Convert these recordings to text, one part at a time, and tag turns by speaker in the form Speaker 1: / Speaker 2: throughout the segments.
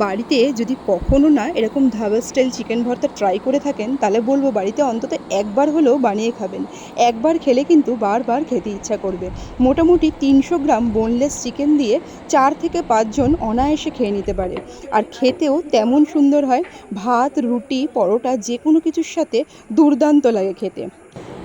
Speaker 1: বাড়িতে যদি কখনো না এরকম ধাবা স্টাইল চিকেন ভর্তা ট্রাই করে থাকেন, তাহলে বলবো বাড়িতে অন্তত একবার হলেও বানিয়ে খাবেন। একবার খেলে কিন্তু বারবার খেতে ইচ্ছা করবে। মোটামুটি 300 গ্রাম বোনলেস চিকেন দিয়ে 4 থেকে 5 জন অনায়াসে খেয়ে নিতে পারে। আর খেতেও তেমন সুন্দর হয়। ভাত, রুটি, পরোটা যে কোনো কিছুর সাথে দুর্দান্ত লাগে খেতে।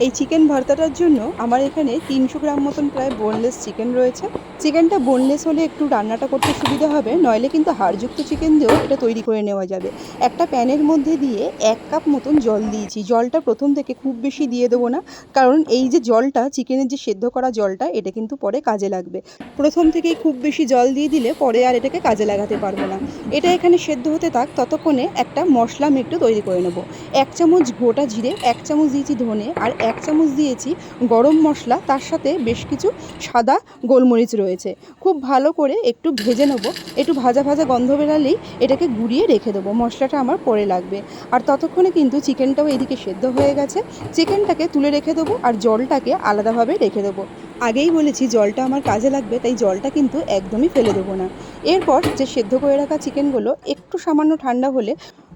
Speaker 1: এই চিকেন ভর্তাটার জন্য আমার এখানে 300 গ্রাম মতন প্রায় বোনলেস চিকেন রয়েছে। চিকেনটা বোনলেস হলে একটু রান্নাটা করতে সুবিধা হবে, নইলে কিন্তু হাড়যুক্ত চিকেন দিয়েও এটা তৈরি করে নেওয়া যাবে। একটা প্যানের মধ্যে দিয়ে 1 কাপ মতন জল দিয়েছি। জলটা প্রথম থেকে খুব বেশি দিয়ে দেবো না, কারণ এই যে জলটা, চিকেনের যে সেদ্ধ করা জলটা, এটা কিন্তু পরে কাজে লাগবে। প্রথম থেকেই খুব বেশি জল দিয়ে দিলে পরে আর এটাকে কাজে লাগাতে পারবো না। এটা এখানে সেদ্ধ হতে থাক, ততক্ষণে একটা মশলা আমি একটু তৈরি করে নেবো। 1 চামচ গোটা জিরে, 1 চামচ দিয়েছি ধনে, আর 1 চামচ দিয়েছি গরম মশলা, তার সাথে বেশ কিছু সাদা গোলমরিচ রয়েছে। খুব ভালো করে একটু ভেজে নেব। একটু ভাজা ভাজা গন্ধ বেরালেই এটাকে গুঁড়িয়ে রেখে দেবো। মশলাটা আমার পরে লাগবে। আর ততক্ষণে কিন্তু চিকেনটাও এদিকে সেদ্ধ হয়ে গেছে। চিকেনটাকে তুলে রেখে দেবো আর জলটাকে আলাদাভাবে রেখে দেবো। আগেই বলেছি জলটা আমার কাজে লাগবে, তাই জলটা কিন্তু একদমই ফেলে দেবো না। এরপর যে সেদ্ধ করে রাখা চিকেনগুলো একটু সামান্য ঠান্ডা হলে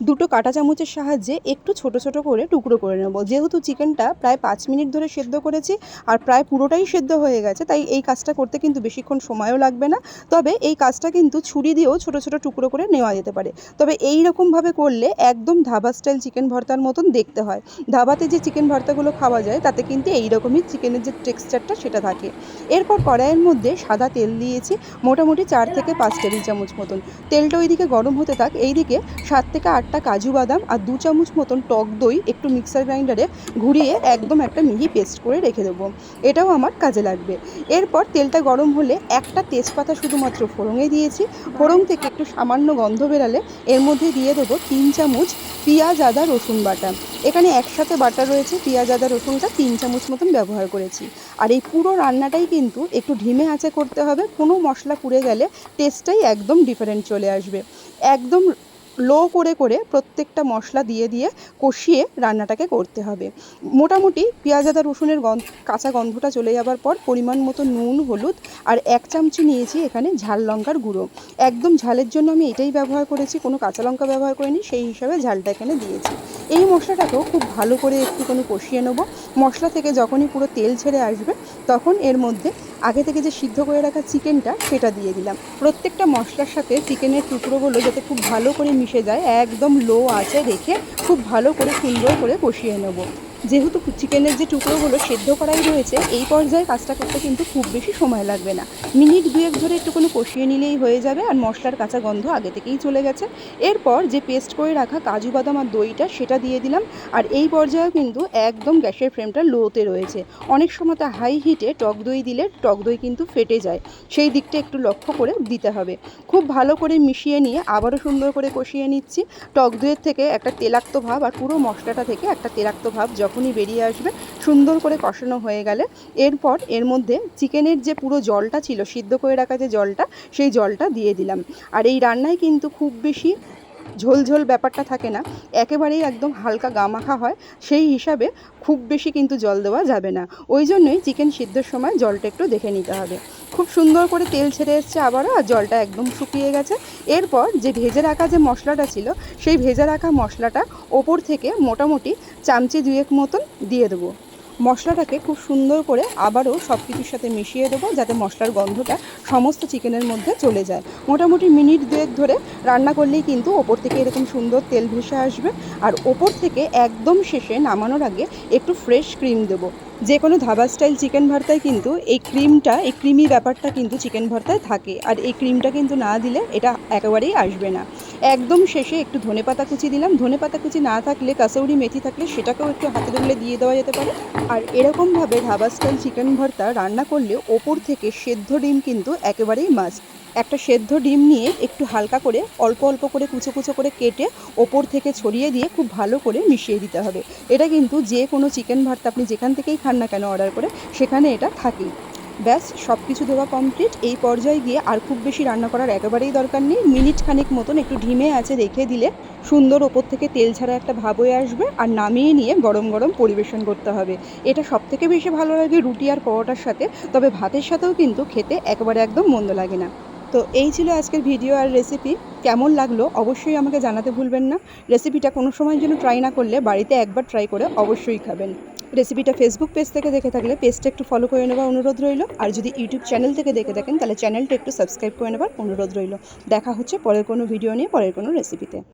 Speaker 1: দুটো কাঁটা চামচের সাহায্যে একটু ছোট ছোট করে টুকরো করে নেব। যেহেতু চিকেনটা প্রায় 5 মিনিট ধরে সেদ্ধ করেছি আর প্রায় পুরোটাই সেদ্ধ হয়ে গেছে, তাই এই কাজটা করতে কিন্তু বেশিক্ষণ সময়ও লাগবে না। তবে এই কাজটা কিন্তু ছুরি দিয়েও ছোট ছোট টুকরো করে নেওয়া যেতে পারে। তবে এই রকমভাবে করলে একদম ধাবা স্টাইল চিকেন ভর্তার মতন দেখতে হয়। ধাবাতে যে চিকেন ভর্তাগুলো খাওয়া যায় তাতে কিন্তু এই রকমই চিকেনের যে টেক্সচারটা সেটা থাকে। এরপর কড়াইয়ের মধ্যে সাদা তেল দিয়েছি, মোটামুটি 4 থেকে 5 টেবিল চামচ মতন। তেলটা ওইদিকে গরম হতে থাক, এইদিকে 7 থেকে 8টা কাজু বাদাম আর 2 চামচ মতন টক দই একটু মিক্সার গ্রাইন্ডারে ঘুরিয়ে একদম একটা মিহি পেস্ট করে রেখে দেবো। এটাও আমার কাজে লাগবে। এরপর তেলটা গরম হলে একটা তেজপাতা শুধুমাত্র ফোড়নে দিয়েছি। ফোড়ন থেকে একটু সামান্য গন্ধ বেরালে এর মধ্যে দিয়ে দেবো 3 চামচ পেঁয়াজ, আদা, রসুন বাটা। এখানে একসাথে বাটা রয়েছে, পেঁয়াজ, আদা, রসুনটা 3 চামচ মতন ব্যবহার করেছি। আর এই পুরো রান্নাটাই কিন্তু একটু ধিমে আঁচে করতে হবে। কোনো মশলা পুড়ে গেলে টেস্টটাই একদম ডিফারেন্ট চলে আসবে। একদম লো করে করে প্রত্যেকটা মশলা দিয়ে দিয়ে কষিয়ে রান্নাটাকে করতে হবে। মোটামুটি পেঁয়াজ, আদা, রসুনের কাঁচা গন্ধটা চলে যাবার পর পরিমাণ মতো নুন, হলুদ আর 1 চামচি নিয়েছি এখানে ঝাল লঙ্কার গুঁড়ো। একদম ঝালের জন্য আমি এটাই ব্যবহার করেছি, কোনো কাঁচা লঙ্কা ব্যবহার করিনি, সেই হিসাবে ঝালটা এখানে দিয়েছি। এই মশলাটাকেও খুব ভালো করে একটুখানি কষিয়ে নেব। মশলা থেকে যখনই পুরো তেল ছেড়ে আসবে তখন এর মধ্যে আগে থেকে যে সিদ্ধ করে রাখা চিকেনটা সেটা দিয়ে দিলাম। প্রত্যেকটা মশলার সাথে চিকেনের টুকরোগুলো যাতে খুব ভালো করে মিশে যায়, একদম লো আঁচে রেখে খুব ভালো করে সুন্দর করে কষিয়ে নেব। যেহেতু চিকেনের যে টুকরোগুলো সেদ্ধ করাই রয়েছে, এই পর্যায়ে কাজটা করতে কিন্তু খুব বেশি সময় লাগবে না। মিনিট 2-1 ধরে একটুখানি কষিয়ে নিলেই হয়ে যাবে, আর মশলার কাঁচা গন্ধ আগে থেকেই চলে গেছে। এরপর যে পেস্ট করে রাখা কাজু বাদাম আর দইটা সেটা দিয়ে দিলাম। আর এই পর্যায়েও কিন্তু একদম গ্যাসের ফ্লেমটা লোতে রয়েছে। অনেক সময় তো হাই হিটে টক দই দিলে টক দই কিন্তু ফেটে যায়, সেই দিকটা একটু লক্ষ্য করে দিতে হবে। খুব ভালো করে মিশিয়ে নিয়ে আবারও সুন্দর করে কষিয়ে নিচ্ছি। টক দইয়ের থেকে একটা তেলাক্ত ভাব আর পুরো মশলাটা থেকে একটা তেলাক্ত ভাব যখনই বেরিয়ে আসবে, সুন্দর করে কষানো হয়ে গেলে এরপর এর মধ্যে চিকেনের যে পুরো জলটা ছিল, সিদ্ধ করে রাখা যে জলটা, সেই জলটা দিয়ে দিলাম। আর এই রান্নায় কিন্তু খুব বেশি ঝোল ব্যাপারটা থাকে না, একেবারেই একদম হালকা গামাখা হয়। সেই হিসাবে খুব বেশি কিন্তু জল দেওয়া যাবে না। ওই জন্যই চিকেন সিদ্ধর সময় জলটা একটু দেখে নিতে হবে। খুব সুন্দর করে তেল ছেড়ে এসছে আবারও, আর জলটা একদম শুকিয়ে গেছে। এরপর যে ভেজে রাখা যে মশলাটা ছিল, সেই ভেজে রাখা মশলাটা ওপর থেকে মোটামুটি চামচে 2-1 মতন দিয়ে দেবো। মশলাটাকে খুব সুন্দর করে আবারও সব কিছুর সাথে মিশিয়ে দেবো, যাতে মশলার গন্ধটা সমস্ত চিকেনের মধ্যে চলে যায়। মোটামুটি মিনিট 2-1 ধরে রান্না করলেই কিন্তু ওপর থেকে এরকম সুন্দর তেল ভেসে আসবে। আর ওপর থেকে একদম শেষে নামানোর আগে একটু ফ্রেশ ক্রিম দেবো। যে কোনো ধাবা স্টাইল চিকেন ভর্তায় কিন্তু এই ক্রিমটা, এই ক্রিমি ব্যাপারটা কিন্তু চিকেন ভর্তায় থাকে, আর এই ক্রিমটা কিন্তু না দিলে এটা একেবারেই আসবে না। একদম শেষে একটু ধনেপাতা কুচি দিলাম। ধনেপাতা কুচি না থাকলে কাসৌরি মেথি থাকলে সেটাকেও একটু হাতে ধরলে দিয়ে দেওয়া যেতে পারে। আর এরকমভাবে ধাবা স্টাইল চিকেন ভর্তা রান্না করলে ওপর থেকে সেদ্ধ ডিম কিন্তু একেবারেই মাস্ট। একটা সেদ্ধ ডিম নিয়ে একটু হালকা করে অল্প অল্প করে কুচো কুচো করে কেটে ওপর থেকে ছড়িয়ে দিয়ে খুব ভালো করে মিশিয়ে দিতে হবে। এটা কিন্তু যে কোনো চিকেন ভর্তা আপনি যেখান থেকেই খান না কেন অর্ডার করে, সেখানে এটা থাকেই। ব্যাস সব কিছু দেওয়া কমপ্লিট। এই পর্যায়ে গিয়ে আর খুব বেশি রান্না করার একেবারেই দরকার নেই। মিনিট খানেক মতন একটু ঢিমে আছে রেখে দিলে সুন্দর ওপর থেকে তেল ছাড়া একটা ভাব হয়ে আসবে, আর নামিয়ে নিয়ে গরম গরম পরিবেশন করতে হবে। এটা সবথেকে বেশি ভালো লাগে রুটি আর পরোটার সাথে, তবে ভাতের সাথেও কিন্তু খেতে একেবারে একদম মন্দ লাগে না। তো এই ছিল আজকের ভিডিও আর রেসিপি। কেমন লাগলো অবশ্যই আমাকে জানাতে ভুলবেন না। রেসিপিটা কোনো সময়ের জন্য ট্রাই না করলে বাড়িতে একবার ট্রাই করে অবশ্যই খাবেন। রেসিপিটা ফেসবুক পেজ থেকে দেখে থাকলে পেজটা একটু ফলো করে নেওয়ার অনুরোধ রইল। আর যদি ইউটিউব চ্যানেল থেকে দেখে থাকেন তাহলে চ্যানেলটা একটু সাবস্ক্রাইব করে নেওয়ার অনুরোধ রইল। দেখা হচ্ছে পরের কোনো ভিডিও নিয়ে, পরের কোনো রেসিপিতে।